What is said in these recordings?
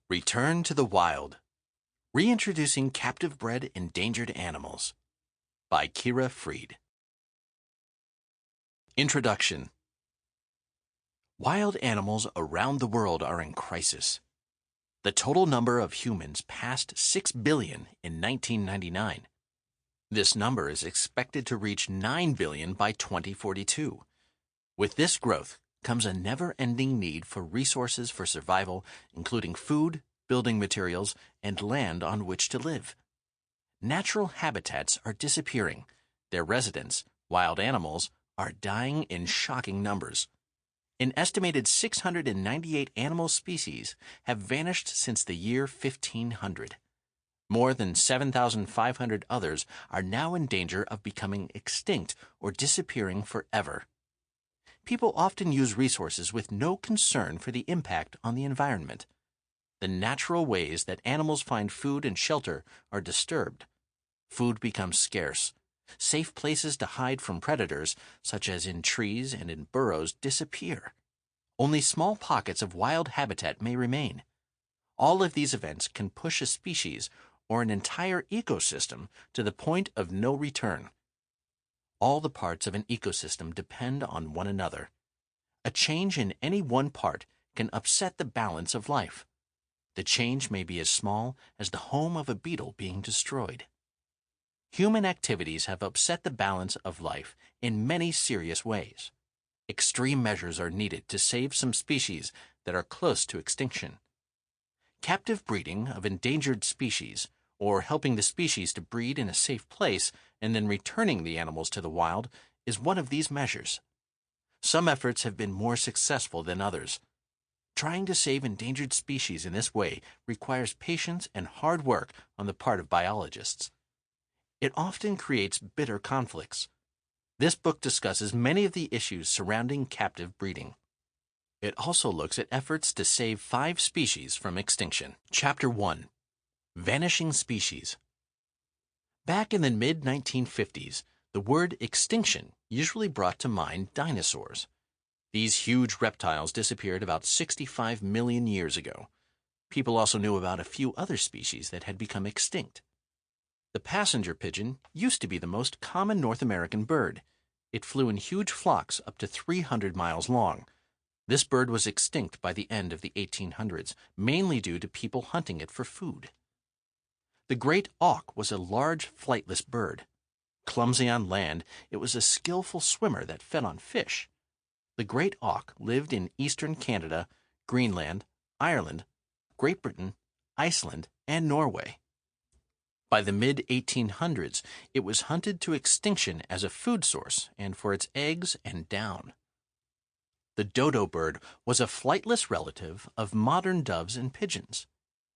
Return to the Wild. Reintroducing Captive-Bred Endangered Animals by Kira Freed. Introduction. Wild animals around the world are in crisis. The total number of humans passed 6 billion in 1999. This number is expected to reach 9 billion by 2042. With this growth comes a never-ending need for resources for survival, including food, building materials, and land on which to live. Natural habitats are disappearing. Their residents, wild animals, are dying in shocking numbers. An estimated 698 animal species have vanished since the year 1500. More than 7,500 others are now in danger of becoming extinct or disappearing forever. People often use resources with no concern for the impact on the environment. The natural ways that animals find food and shelter are disturbed. Food becomes scarce. Safe places to hide from predators, such as in trees and in burrows, disappear. Only small pockets of wild habitat may remain. All of these events can push a species or an entire ecosystem to the point of no return. All the parts of an ecosystem depend on one another. A change in any one part can upset the balance of life. The change may be as small as the home of a beetle being destroyed. Human activities have upset the balance of life in many serious ways. Extreme measures are needed to save some species that are close to extinction. Captive breeding of endangered species, or helping the species to breed in a safe place and then returning the animals to the wild, is one of these measures. Some efforts have been more successful than others. Trying to save endangered species in this way requires patience and hard work on the part of biologists. It often creates bitter conflicts. This book discusses many of the issues surrounding captive breeding. It also looks at efforts to save 5 species from extinction. Chapter 1. Vanishing Species. Back in the mid-1950s, the word extinction usually brought to mind dinosaurs. These huge reptiles disappeared about 65 million years ago. People also knew about a few other species that had become extinct. The passenger pigeon used to be the most common North American bird. It flew in huge flocks up to 300 miles long. This bird was extinct by the end of the 1800s, mainly due to people hunting it for food. The great auk was a large flightless bird. Clumsy on land, it was a skillful swimmer that fed on fish. The great auk lived in eastern Canada, Greenland, Ireland, Great Britain, Iceland, and Norway. By the mid-1800s, it was hunted to extinction as a food source and for its eggs and down. The dodo bird was a flightless relative of modern doves and pigeons.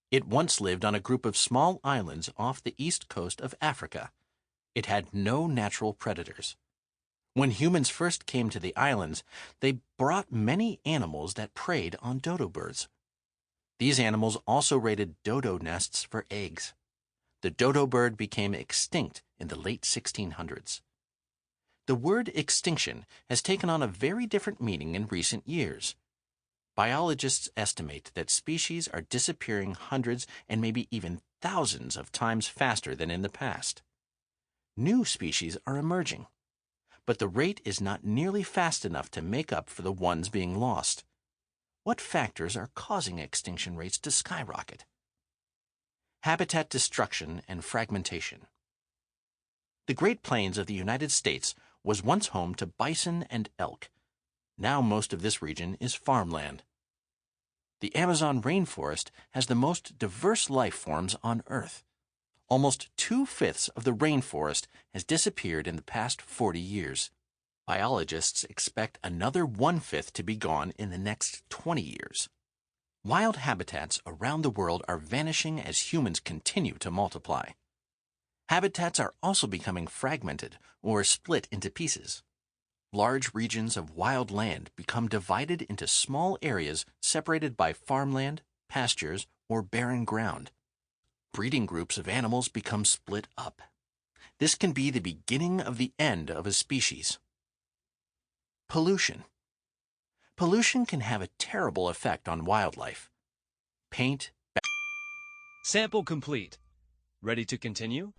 It once lived on a group of small islands off the east coast of Africa. It had no natural predators. When humans first came to the islands, they brought many animals that preyed on dodo birds. These animals also raided dodo nests for eggs. The dodo bird became extinct in the late 1600s. The word extinction has taken on a very different meaning in recent years. Biologists estimate that species are disappearing hundreds and maybe even thousands of times faster than in the past. New species are emerging, but the rate is not nearly fast enough to make up for the ones being lost. What factors are causing extinction rates to skyrocket? Habitat destruction and fragmentation. The Great Plains of the United States was once home to bison and elk. Now most of this region is farmland. The Amazon rainforest has the most diverse life forms on Earth. Almost 2/5 of the rainforest has disappeared in the past 40 years. Biologists expect another 1/5 to be gone in the next 20 years. Wild habitats around the world are vanishing as humans continue to multiply. Habitats are also becoming fragmented or split into pieces. Large regions of wild land become divided into small areas separated by farmland, pastures, or barren ground. Breeding groups of animals become split up. This can be the beginning of the end of a species. Pollution. Pollution can have a terrible effect on wildlife. Paint, Sample complete. Ready to continue?